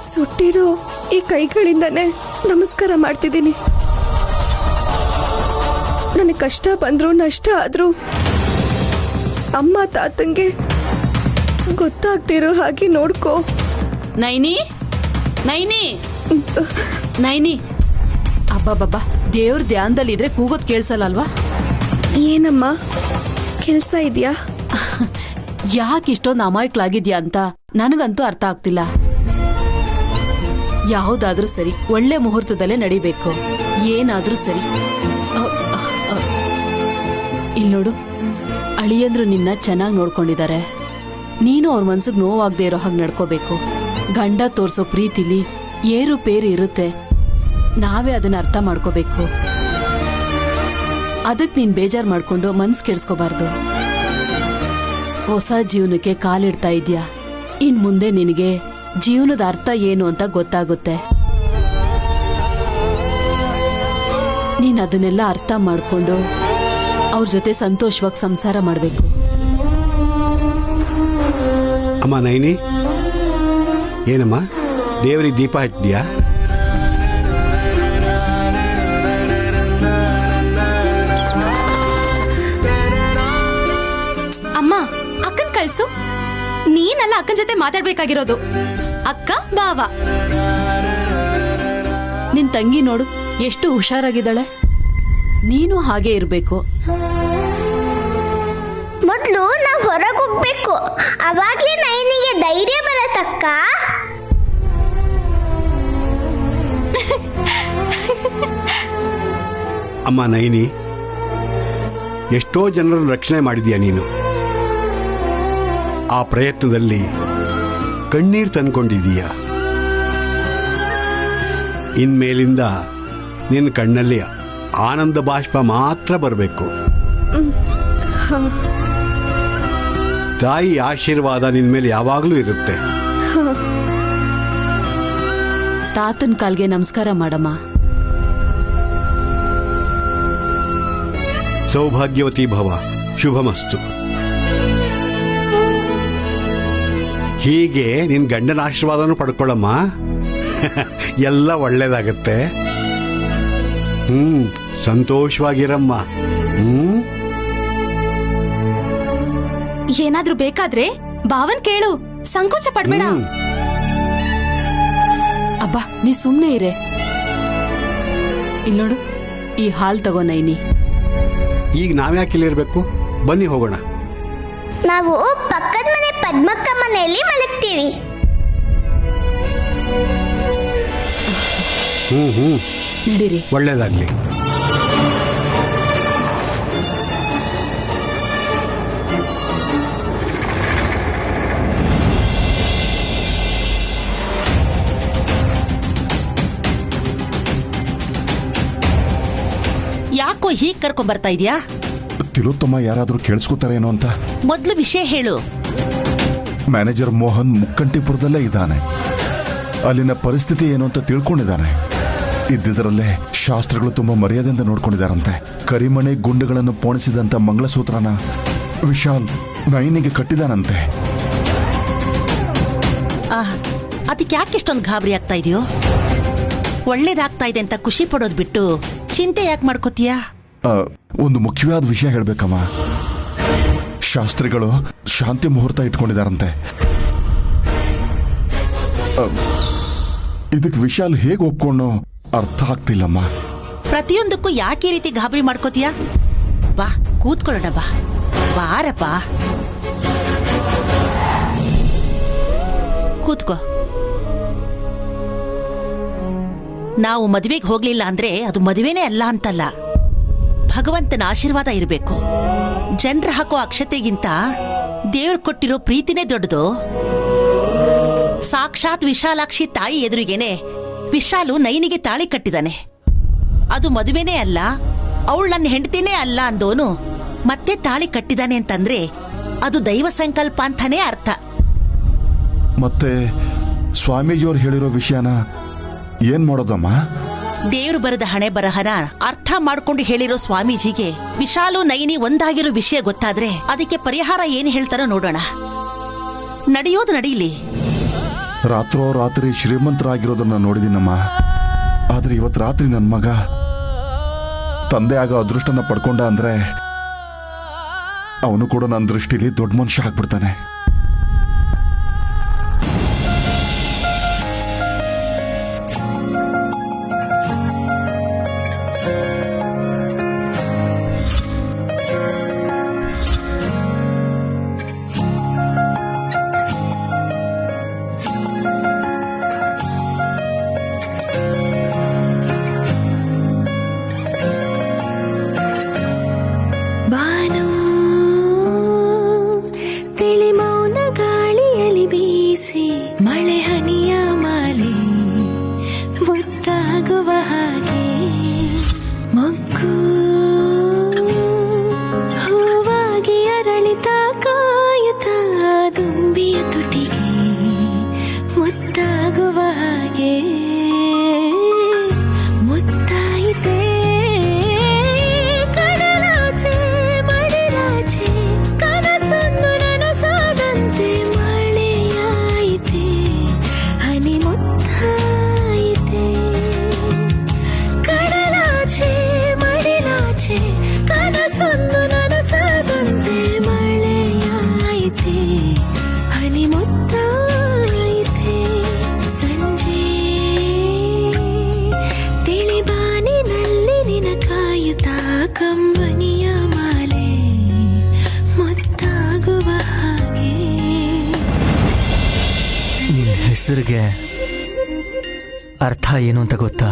ಸುಟ್ಟಿರೋ ಈ ಕೈಗಳಿಂದನೇ ನಮಸ್ಕಾರ ಮಾಡ್ತಿದ್ದೀನಿ. ನನಗೆ ಕಷ್ಟ ಬಂದ್ರು ನಷ್ಟ ಆದ್ರೂ ಅಮ್ಮ ತಾತಂಗೆ ಗೊತ್ತಾಗ್ತಿರೋ ಹಾಗೆ ನೋಡ್ಕೋ. ನೈನಿ ನೈನಿ ನೈನಿ, ಅಬ್ಬಬ್ಬಬ್ಬ, ದೇವ್ರ ಧ್ಯಾನದಲ್ಲಿದ್ರೆ ಕೂಗೋದ್ ಕೇಳ್ಸಲ್ಲ ಅಲ್ವಾ? ಏನಮ್ಮ ಕೆಲ್ಸ ಇದೆಯಾ? ಯಾಕೆ ಇಷ್ಟೊಂದು ಅಮಾಯಕಲಾಗಿದ್ಯಾ ಅಂತ ನನಗಂತೂ ಅರ್ಥ ಆಗ್ತಿಲ್ಲ. ಯಾವುದಾದ್ರೂ ಸರಿ ಒಳ್ಳೆ ಮುಹೂರ್ತದಲ್ಲೇ ನಡಿಬೇಕು. ಏನಾದ್ರೂ ಸರಿ. ಇಲ್ಲಿ ನೋಡು, ಅಳಿಯಂದ್ರು ನಿನ್ನ ಚೆನ್ನಾಗಿ ನೋಡ್ಕೊಂಡಿದ್ದಾರೆ. ನೀನು ಅವ್ರ ಮನ್ಸಿಗೆ ನೋವಾಗದೆ ಇರೋ ಹಾಗೆ ನಡ್ಕೋಬೇಕು. ಗಂಡ ತೋರ್ಸೋ ಪ್ರೀತಿಲಿ ಏರುಪೇರು ಇರುತ್ತೆ, ನಾವೇ ಅದನ್ನ ಅರ್ಥ ಮಾಡ್ಕೋಬೇಕು. ಅದಕ್ಕೆ ನೀನ್ ಬೇಜಾರ್ ಮಾಡ್ಕೊಂಡು ಮನ್ಸು ಕೆಡ್ಸ್ಕೋಬಾರ್ದು. ಹೊಸ ಜೀವನಕ್ಕೆ ಕಾಲಿಡ್ತಾ ಇದ್ಯಾ. ಇನ್ ಮುಂದೆ ನಿನಗೆ ಜೀವನದ ಅರ್ಥ ಏನು ಅಂತ ಗೊತ್ತಾಗುತ್ತೆ. ನೀನ್ ಅದನ್ನೆಲ್ಲ ಅರ್ಥ ಮಾಡ್ಕೊಂಡು ಅವ್ರ ಜೊತೆ ಸಂತೋಷವಾಗಿ ಸಂಸಾರ ಮಾಡ್ಬೇಕು. ಅಮ್ಮ ನೈನಿ, ಏನಮ್ಮ ದೇವರಿಗೆ ದೀಪ ಹಚ್ಚಿದ್ಯಾ? ಅಮ್ಮ ಅಕ್ಕನ್ ಕಳ್ಸು. ನೀನಲ್ಲ ಅಕ್ಕನ ಜೊತೆ ಮಾತಾಡ್ಬೇಕಾಗಿರೋದು. ಅಕ್ಕ ಬಾವ. ನಿನ್ ತಂಗಿ ನೋಡು ಎಷ್ಟು ಹುಷಾರಾಗಿದ್ದಾಳೆ. ನೀನು ಹಾಗೆ ಇರ್ಬೇಕು. ಮೊದ್ಲು ನಾವು ಹೊರಗೆ ಹೋಗ್ಬೇಕು, ಅವಾಗ್ಲೇ ನೈನಿಗೆ ಧೈರ್ಯ ಬರತಕ್ಕ. ಅಮ್ಮ ನೈನಿ, ಎಷ್ಟೋ ಜನರನ್ನು ರಕ್ಷಣೆ ಮಾಡಿದ್ಯಾ ನೀನು. ಆ ಪ್ರಯತ್ನದಲ್ಲಿ ಕಣ್ಣೀರು ತಂದ್ಕೊಂಡಿದೀಯ. ಇನ್ಮೇಲಿಂದ ನಿನ್ನ ಕಣ್ಣಲ್ಲಿ ಆನಂದ ಬಾಷ್ಪ ಮಾತ್ರ ಬರಬೇಕು. ತಾಯಿ ಆಶೀರ್ವಾದ ನಿನ್ ಮೇಲೆ ಯಾವಾಗಲೂ ಇರುತ್ತೆ. ತಾತನ್ ಕಾಲ್ಗೆ ನಮಸ್ಕಾರ ಮಾಡಮ್ಮ. ಸೌಭಾಗ್ಯವತಿ ಭವ. ಶುಭಮಸ್ತು. ಹೀಗೆ ನಿನ್ ಗಂಡನ ಆಶೀರ್ವಾದನೂ ಪಡ್ಕೊಳ್ಳಮ್ಮ. ಎಲ್ಲ ಒಳ್ಳೇದಾಗತ್ತೆ. ಸಂತೋಷವಾಗಿರಮ್ಮ. ಏನಾದ್ರೂ ಬೇಕಾದ್ರೆ ಭಾವನ್ ಕೇಳು, ಸಂಕೋಚ ಪಡ್ಬೇಡ. ಅಬ್ಬಾ ನೀ ಸುಮ್ನೆ ಇರೆ. ಇಲ್ಲೋಡು, ಈ ಹಾಲ್ ತಗೋ ನೈನಿ. ಈಗ ನಾವ್ಯಾಕೆ ಇಲ್ಲಿರ್ಬೇಕು? ಬನ್ನಿ ಹೋಗೋಣ. ನಾವು ಪಕ್ಕದ ಮನೆ ಪದ್ಮಕ್ಕ ಮನೆಯಲ್ಲಿ ಮಲಗ್ತೀವಿ. ನಡೀರಿ. ಒಳ್ಳೇದಾಗ್ಲಿ. ಯಾಕೋ ಹೀಗ್ ಕರ್ಕೊಂಡ್ ಬರ್ತಾ ಇದೀಯಾ? ತಿಲೋತ್ತಮ ಯಾರಾದ್ರೂ ಕೇಳಿಸ್ಕೊತಾರೇನೋ ಅಂತ. ಮೊದ್ಲು ವಿಷಯ ಹೇಳು. ಮ್ಯಾನೇಜರ್ ಮೋಹನ್ ಮುಕ್ಕಂಟಿಪುರದಲ್ಲೇ ಇದ್ದಾನೆ. ಅಲ್ಲಿನ ಪರಿಸ್ಥಿತಿ ಏನು ಅಂತ ತಿಳ್ಕೊಂಡಿದ್ದಾನೆ. ಇದ್ದಿದ್ರಲ್ಲೇ ಶಾಸ್ತ್ರಿಗಳು ತುಂಬಾ ಮರ್ಯಾದೆಯಿಂದ ನೋಡ್ಕೊಂಡಿದ್ದಾರಂತೆ. ಕರಿಮಣೆ ಗುಂಡುಗಳನ್ನು ಪೋಣಿಸಿದಂತ ಮಂಗಳಸೂತ್ರನ ವಿಶಾಲ್ ನೈನಿಗೆ ಕಟ್ಟಿದಾನಂತೆ. ಅದಕ್ಕೆ ಯಾಕೆ ಇಷ್ಟೊಂದು ಗಾಬರಿ ಆಗ್ತಾ ಇದೆಯೋ? ಒಳ್ಳೇದಾಗ್ತಾ ಇದೆ ಅಂತ ಖುಷಿ ಪಡೋದ್ ಬಿಟ್ಟು ಚಿಂತೆ ಯಾಕೆ ಮಾಡ್ಕೋತೀಯಾ? ಒಂದು ಮುಖ್ಯವಾದ ವಿಷಯ ಹೇಳ್ಬೇಕಮ್ಮ. ಶಾಸ್ತ್ರಿಗಳು ಶಾಂತಿ ಮುಹೂರ್ತ ಇಟ್ಕೊಂಡಿದಾರಂತೆ. ಇದಕ್ಕೆ ವಿಶಾಲ್ ಹೇಗೆ ಒಪ್ಕೊಂಡು ಅರ್ಥ ಆಗ್ತಿಲ್ಲಮ್ಮ. ಪ್ರತಿಯೊಂದಕ್ಕೂ ಯಾಕೆ ಈ ರೀತಿ ಗಾಬರಿ ಮಾಡ್ಕೋತೀಯಾ? ಬಾ ಕೂತ್ಕೊಳ್ಳೋಣ. ಬಾ ಬಾರಪ್ಪ, ಕೂತ್ಕೋ. ನಾವು ಮದುವೆಗೆ ಹೋಗ್ಲಿಲ್ಲ ಅಂದ್ರೆ ಅದು ಮದುವೆನೇ ಅಲ್ಲ ಅಂತಲ್ಲ. ಭಗವಂತನ ಆಶೀರ್ವಾದ ಇರಬೇಕು. ಜನರು ಹಾಕೋ ಅಕ್ಷತೆಗಿಂತ ದೇವ್ರು ಕೊಟ್ಟಿರೋ ಪ್ರೀತಿನೇ ದೊಡ್ಡದು. ಸಾಕ್ಷಾತ್ ವಿಶಾಲಾಕ್ಷಿ ತಾಯಿ ಎದುರಿಗೇನೆ ವಿಶಾಲು ನೈನಿಗೆ ತಾಳಿ ಕಟ್ಟಿದಾನೆ. ಅದು ಮದುವೆನೇ ಅಲ್ಲ, ಅವಳು ನನ್ನ ಹೆಂಡತಿನೇ ಅಲ್ಲ ಅಂದೋನು ಮತ್ತೆ ತಾಳಿ ಕಟ್ಟಿದಾನೆ ಅಂತಂದ್ರೆ ಅದು ದೈವ ಸಂಕಲ್ಪ ಅಂತಾನೇ ಅರ್ಥ. ಮತ್ತೆ ಸ್ವಾಮೀಜಿಯವ್ರು ಹೇಳಿರೋ ವಿಷಯನ ಏನ್ ಮಾಡೋದಮ್ಮ? ದೇವ್ರು ಬರೆದ ಹಣೆ ಬರಹನ ಅರ್ಥ ಮಾಡ್ಕೊಂಡು ಹೇಳಿರೋ ಸ್ವಾಮೀಜಿಗೆ ವಿಶಾಲು ನೈನಿ ಒಂದಾಗಿರೋ ವಿಷಯ ಗೊತ್ತಾದ್ರೆ ಅದಕ್ಕೆ ಪರಿಹಾರ ಏನ್ ಹೇಳ್ತಾರೋ ನೋಡೋಣ. ನಡೆಯೋದು ನಡೀಲಿ. ರಾತ್ರಿ ಶ್ರೀಮಂತರಾಗಿರೋದನ್ನ ನೋಡಿದಿನಮ್ಮ. ಆದ್ರೆ ಇವತ್ತು ರಾತ್ರಿ ನನ್ನ ಮಗ ತಂದೆ ಆಗೋ ಅದೃಷ್ಟನ ಪಡ್ಕೊಂಡ ಅಂದ್ರೆ ಅವನು ಕೂಡ ನನ್ನ ದೃಷ್ಟಿಲಿ ದೊಡ್ಡ ಮನುಷ್ಯ ಆಗ್ಬಿಡ್ತಾನೆ. ಹೆಸರಿಗೆ ಅರ್ಥ ಏನು ಅಂತ ಗೊತ್ತಾ?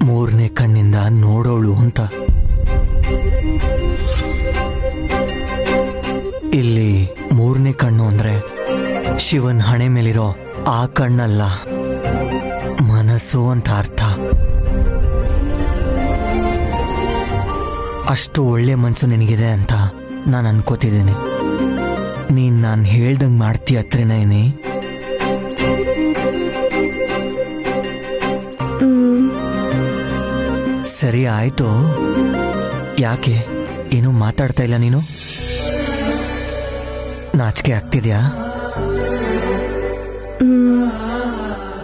ಮೂರನೇ ಕಣ್ಣಿಂದ ನೋಡೋಳು ಅಂತ. ಇಲ್ಲಿ ಮೂರನೇ ಕಣ್ಣು ಅಂದ್ರೆ ಶಿವನ್ ಹಣೆ ಮೇಲಿರೋ ಆ ಕಣ್ಣಲ್ಲ, ಮನಸ್ಸು ಅಂತ ಅರ್ಥ. ಅಷ್ಟು ಒಳ್ಳೆ ಮನಸ್ಸು ನಿನಗಿದೆ ಅಂತ ನಾನು ಅನ್ಕೋತಿದ್ದೀನಿ. ನೀನ್ ನಾನು ಹೇಳ್ದಂಗೆ ಮಾಡ್ತೀಯ ಹತ್ರನೇನೆ. ಸರಿ ಆಯ್ತು. ಯಾಕೆ ಏನೂ ಮಾತಾಡ್ತಾ ಇಲ್ಲ ನೀನು? ನಾಚಿಕೆ ಆಗ್ತಿದ್ಯಾ?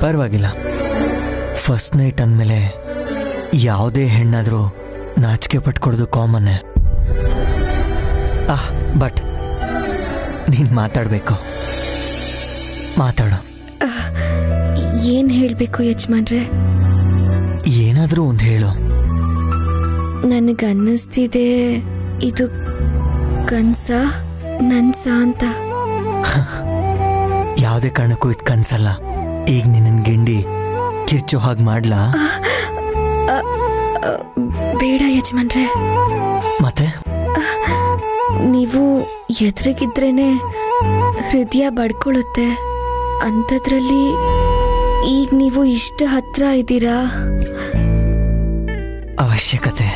ಪರವಾಗಿಲ್ಲ. ಫಸ್ಟ್ ನೈಟ್ ಅಂದಮೇಲೆ ಯಾವುದೇ ಹೆಣ್ಣಾದರೂ ನಾಚಿಕೆ ಪಟ್ಕೊಡೋದು ಕಾಮನ್ನೇ. ಬಟ್ ನೀನು ಮಾತಾಡಬೇಕು. ಮಾತಾಡು. ಏನ್ ಹೇಳ್ಬೇಕು ಯಜಮಾನ್ರೆ? ಏನಾದರೂ ಒಂದು ಹೇಳು. ನನಗನ್ನಿಸ್ತಿದೆ ಇದು ಕನ್ಸ ನನ್ಸ ಅಂತ. ಯಾವುದೇ ಕಾರಣಕ್ಕೂ ಇದು ಕನ್ಸಲ್ಲ. ಈಗ ನಿನ್ನ ಗಿಂಡಿ ಕಿರ್ಚೋ ಹಾಗೆ ಮಾಡ್ಲಾ? ಬೇಡ ಯಜಮಾನ್ರೆ. ಮತ್ತೆ ನೀವು ಎದುರಿಗಿದ್ರೇನೆ ಹೃದಯ ಬಡ್ಕೊಳ್ಳುತ್ತೆ. ಅಂಥದ್ರಲ್ಲಿ ಈಗ ನೀವು ಇಷ್ಟು ಹತ್ರ ಇದ್ದೀರಾ. ಅವಶ್ಯಕತೆ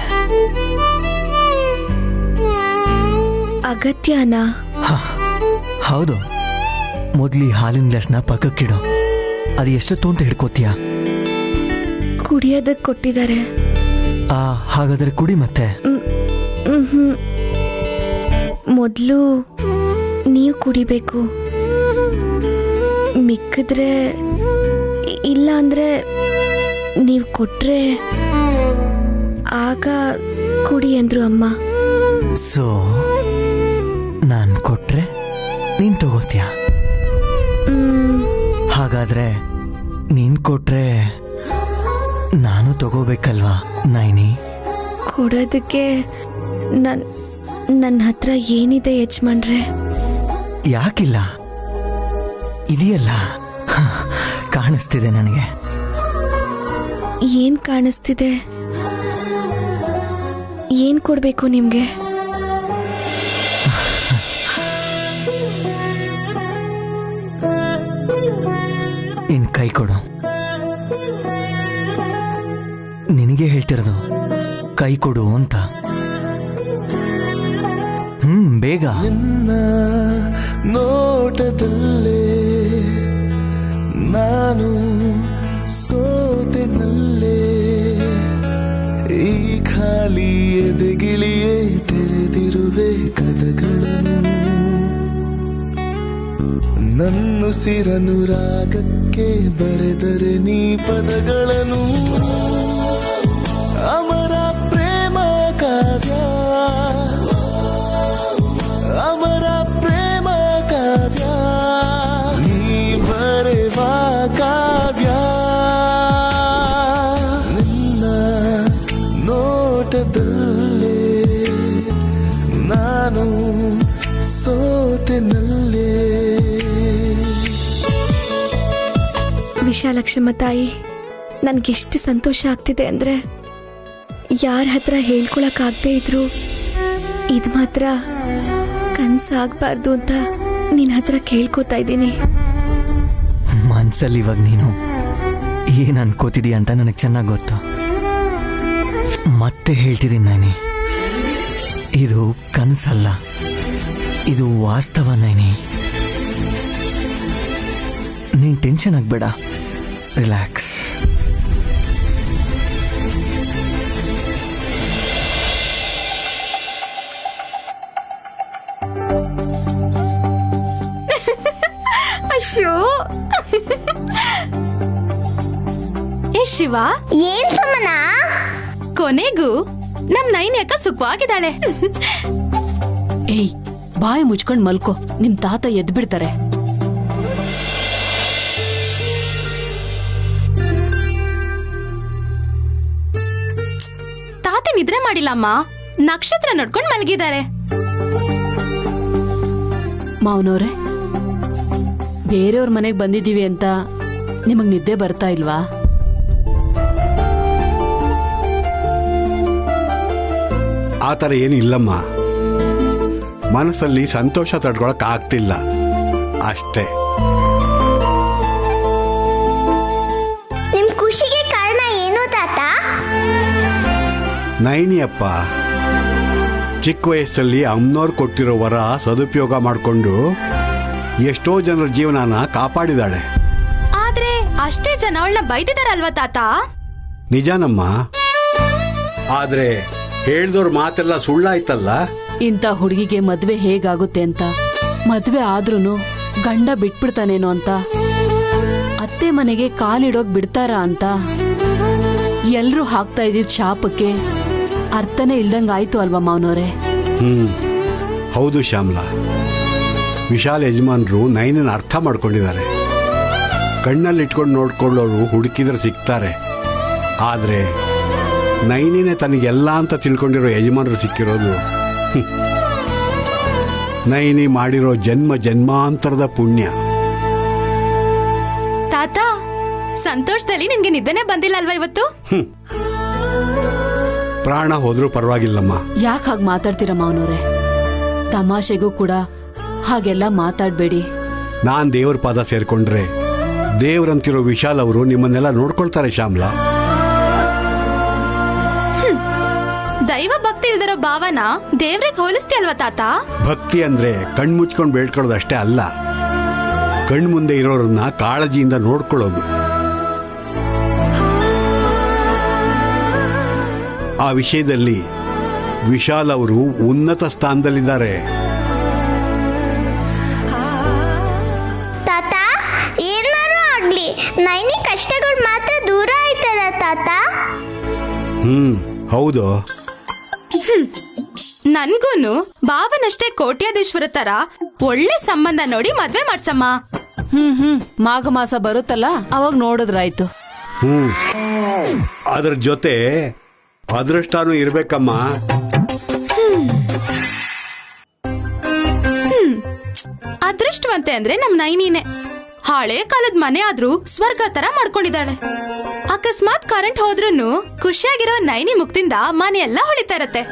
ಅಗತ್ಯನಾ? ಹೌದು. ಮೊದ್ಲಿ ಹಾಲಿನ ಗ್ಲಾಸ್ನ ಪಕ್ಕಕ್ಕಿಡು. ಅದು ಎಷ್ಟೊತ್ತು ಅಂತ ಹಿಡ್ಕೋತೀಯ? ಕುಡಿಯೋದಕ್ಕೆ ಕೊಟ್ಟಿದ್ದಾರೆ. ಹಾಗಾದ್ರೆ ಕುಡಿ ಮತ್ತೆ. ಮೊದಲು ನೀವು ಕುಡಿಬೇಕು. ಮಿಕ್ಕಿದ್ರೆ ಇಲ್ಲ ಅಂದ್ರೆ ನೀವು ಕೊಟ್ರೆ ಆಗ ಕುಡಿ ಅಂದ್ರು ಅಮ್ಮ. ಸೊ ನಾನು ಕೊಟ್ರೆ ನೀನ್ ತಗೋತೀಯ? ಹಾಗಾದ್ರೆ ನೀನ್ ಕೊಟ್ರೆ ನಾನು ತಗೋಬೇಕಲ್ವಾ ನೈನಿ? ಕೊಡೋದಕ್ಕೆ ನನ್ನ ಹತ್ರ ಏನಿದೆ ಯಜಮಾನ್ರೆ? ಯಾಕಿಲ್ಲ, ಇದೆಯಲ್ಲ. ಕಾಣಿಸ್ತಿದೆ ನನಗೆ. ಏನ್ ಕಾಣಿಸ್ತಿದೆ? ಏನ್ ಕೊಡ್ಬೇಕು ನಿಮ್ಗೆ? ಇನ್ ಕೈ ಕೊಡು. ನಿನಗೆ ಹೇಳ್ತಿರೋದು ಕೈ ಕೊಡು ಅಂತ. ಬೇಗ. ನಿನ್ನ ನೋಟದಲ್ಲೇ ನಾನು ಸೋತೆನಲ್ಲೇ, ಈ ಖಾಲಿ ಎದೆಗಿಳಿಯೇ ತೆರೆದಿರುವೆ ಕದಗಳನ್ನು. ನನ್ನುಸಿರನು ರಾಗಕ್ಕೆ ಬರೆದರೆ ನೀ ಪದಗಳನ್ನು. ಅಮರ ಪ್ರೇಮ ಕಾವ್ಯ, ಅಮರ ಪ್ರೇಮ ಕಾವ್ಯ, ನೀ ಬರೆವ ಕಾವ್ಯ. ನಿನ್ನ ನೋಟದಲ್ಲೇ ನಾನು ಸೋತೆನಲ್ಲೇ. ವಿಶಾಲಕ್ಷಮ್ಮ ತಾಯಿ, ನನ್ಗೆಷ್ಟು ಸಂತೋಷ ಆಗ್ತಿದೆ ಅಂದ್ರೆ ಯಾರ ಹತ್ರ ಹೇಳ್ಕೊಳಕ್ಕಾಗದೇ ಇದ್ರು ಇದು ಮಾತ್ರ ಕನ್ಸಾಗಬಾರ್ದು ಅಂತ ನಿನ್ನ ಹತ್ರ ಕೇಳ್ಕೊತಾ ಇದ್ದೀನಿ. ಮನ್ಸಲ್ಲಿ ಇವಾಗ ನೀನು ಏನ್ ಅನ್ಕೋತಿದೀಯ ಅಂತ ನನಗೆ ಚೆನ್ನಾಗಿ ಗೊತ್ತು. ಮತ್ತೆ ಹೇಳ್ತಿದ್ದೀನಿ ನೈನಿ, ಇದು ಕನ್ಸಲ್ಲ, ಇದು ವಾಸ್ತವ ನೈನಿ. ನೀನ್ ಟೆನ್ಷನ್ ಆಗ್ಬೇಡ, ರಿಲ್ಯಾಕ್ಸ್. ಅಶ್ಯೋ ಏ ಶಿವ, ಏನ್ ಸುಮನ? ಕೊನೆಗೂ ನಮ್ ನೈನಿ ಅಕ್ಕ ಸುಖವಾಗಿದ್ದಾಳೆ. ಏಯ್, ಬಾಯಿ ಮುಚ್ಕೊಂಡ್ ಮಲ್ಕೋ, ನಿಮ್ ತಾತ ಎದ್ ಬಿಡ್ತಾರೆ. ತಾತೆ ನಿದ್ರೆ ಮಾಡಿಲ್ಲಮ್ಮ, ನಕ್ಷತ್ರ ನೋಡ್ಕೊಂಡ್ ಮಲಗಿದ್ದಾರೆ. ಮಾವನವ್ರೆ, ಬೇರೆಯವ್ರ ಮನೆಗ್ ಬಂದಿದೀವಿ ಅಂತ ನಿಮಗ್ ನಿದ್ದೆ ಬರ್ತಾ ಇಲ್ವಾ? ಆ ಥರ ಏನು ಇಲ್ಲಮ್ಮ. ಮನಸ್ಸಲ್ಲಿ ಸಂತೋಷ ತಡ್ಕೊಳಕ್ ಆಗ್ತಿಲ್ಲ ಅಷ್ಟೇ. ನಿಮ್ ಖುಷಿಗೆ ಕಾರಣ ಏನು ತಾತ? ನೈನಿಯಪ್ಪ ಚಿಕ್ಕ ವಯಸ್ಸಲ್ಲಿ ಅಮ್ಮನವ್ರು ಕೊಟ್ಟಿರೋ ವರ ಸದುಪಯೋಗ ಮಾಡಿಕೊಂಡು ಎಷ್ಟೋ ಜನರ ಜೀವನನ ಕಾಪಾಡಿದಾಳೆ. ಆದ್ರೆ ಅಷ್ಟೇ ಜನ ಅವಳನ್ನ ಬೈದಿದಾರಲ್ವಾ ತಾತ? ನಿಜಾನಮ್ಮ, ಆದ್ರೆ ಹೇಳ್ದವ್ರ ಮಾತೆಲ್ಲ ಸುಳ್ಳಾಯ್ತಲ್ಲ. ಇಂಥ ಹುಡುಗಿಗೆ ಮದ್ವೆ ಹೇಗಾಗುತ್ತೆ ಅಂತ ಮದ್ವೆ ಆದ್ರೂನು ಗಂಡ ಬಿಟ್ಬಿಡ್ತಾನೇನೋ ಅಂತ, ಅತ್ತೆ ಮನೆಗೆ ಕಾಲಿಡೋಕ್ ಬಿಡ್ತಾರ ಅಂತ ಎಲ್ರೂ ಹಾಕ್ತಾ ಇದ್ದಿದ್ ಶಾಪಕ್ಕೆ ಅರ್ಥನೇ ಇಲ್ದಂಗ್ ಆಯ್ತು ಅಲ್ವಾ ಮಾವನವ್ರೆ? ಹೌದು ಶ್ಯಾಮ್ಲಾ, ವಿಶಾಲ್ ಯಜಮಾನ್ರು ನೈನನ್ನ ಅರ್ಥ ಮಾಡ್ಕೊಂಡಿದ್ದಾರೆ. ಕಣ್ಣಲ್ಲಿ ಇಟ್ಕೊಂಡು ನೋಡ್ಕೊಳ್ಳೋರು ಹುಡುಕಿದ್ರೆ ಸಿಗ್ತಾರೆ. ಆದ್ರೆ ನೈನಿನೇ ತನಗೆಲ್ಲ ಅಂತ ತಿಳ್ಕೊಂಡಿರೋ ಯಜಮಾನರು ಸಿಕ್ಕಿರೋದು ನೈನಿ ಮಾಡಿರೋ ಜನ್ಮ ಜನ್ಮಾಂತರದ ಪುಣ್ಯ. ತಾತ, ಸಂತೋಷದಲ್ಲಿ ನಿನ್ಗೆ ನಿದ್ದೆನೆ ಬಂದಿಲ್ಲ ಅಲ್ವಾ ಇವತ್ತು? ಪ್ರಾಣ ಹೋದ್ರೂ ಪರವಾಗಿಲ್ಲಮ್ಮ. ಯಾಕೆ ಹಾಗೆ ಮಾತಾಡ್ತೀರ ಮಾವನವ್ರೆ? ತಮಾಷೆಗೂ ಕೂಡ ಹಾಗೆಲ್ಲ ಮಾತಾಡ್ಬೇಡಿ. ನಾನ್ ದೇವ್ರ ಪಾದ ಸೇರ್ಕೊಂಡ್ರೆ ದೇವ್ರಂತಿರೋ ವಿಶಾಲ್ ಅವರು ನಿಮ್ಮನ್ನೆಲ್ಲ ನೋಡ್ಕೊಳ್ತಾರೆ ಶ್ಯಾಮ್ಲಾ. ದೈವ ಭಕ್ತಿ ಇಲ್ದಿರೋ ಭಾವನ ದೇವ್ರಿಗೆ ಹೋಲಿಸ್ತೀಯಲ್ವಾ ತಾತ? ಭಕ್ತಿ ಅಂದ್ರೆ ಕಣ್ಮುಚ್ಕೊಂಡು ಬೇಡ್ಕೊಳ್ಳೋದು ಅಷ್ಟೇ ಅಲ್ಲ, ಕಣ್ಮುಂದೆ ಇರೋರನ್ನ ಕಾಳಜಿಯಿಂದ ನೋಡ್ಕೊಳ್ಳೋದು. ಆ ವಿಷಯದಲ್ಲಿ ವಿಶಾಲ್ ಅವರು ಉನ್ನತ ಸ್ಥಾನದಲ್ಲಿದ್ದಾರೆ. ತಾತ, ಏನಾರು ಆಗ್ಲಿ ನೈನಿ ಕಷ್ಟಗಳು ಮಾತ್ರ ದೂರ ಆಯ್ತದ ತಾತ. ಹೌದು. ನನ್ಗೂನು ಭಾವನಷ್ಟೇ ಕೋಟ್ಯಾಧೀಶ್ವರ ತರ ಒಳ್ಳೆ ಸಂಬಂಧ ನೋಡಿ ಮದ್ವೆ ಮಾಡ್ಸಮ್ಮ. ಮಾಘ ಮಾಸ ಬರುತ್ತಲ್ಲ, ಅವಾಗ ನೋಡಿದ್ರಾಯ್ತು. ಅದ್ರ ಜೊತೆ ಅದೃಷ್ಟನೂ ಇರ್ಬೇಕಮ್ಮ. ಅದೃಷ್ಟವಂತೆ ಅಂದ್ರೆ ನಮ್ ನೈನಿನೇ. ಹಳೆ ಕಾಲದ ಮನೆ ಆದ್ರೂ ಸ್ವರ್ಗ ತರ ಮಾಡ್ಕೊಂಡಿದ್ದಾಳೆ. ಅಕಸ್ಮಾತ್ ಕರೆಂಟ್ ಹೋದ್ರೂ ಖುಷಿಯಾಗಿರೋ ನೈನಿ ಮುಕ್ತಿಂದ ಮನೆ ಎಲ್ಲ ಹೊಳಿತಾ ಇರತ್ತೆ.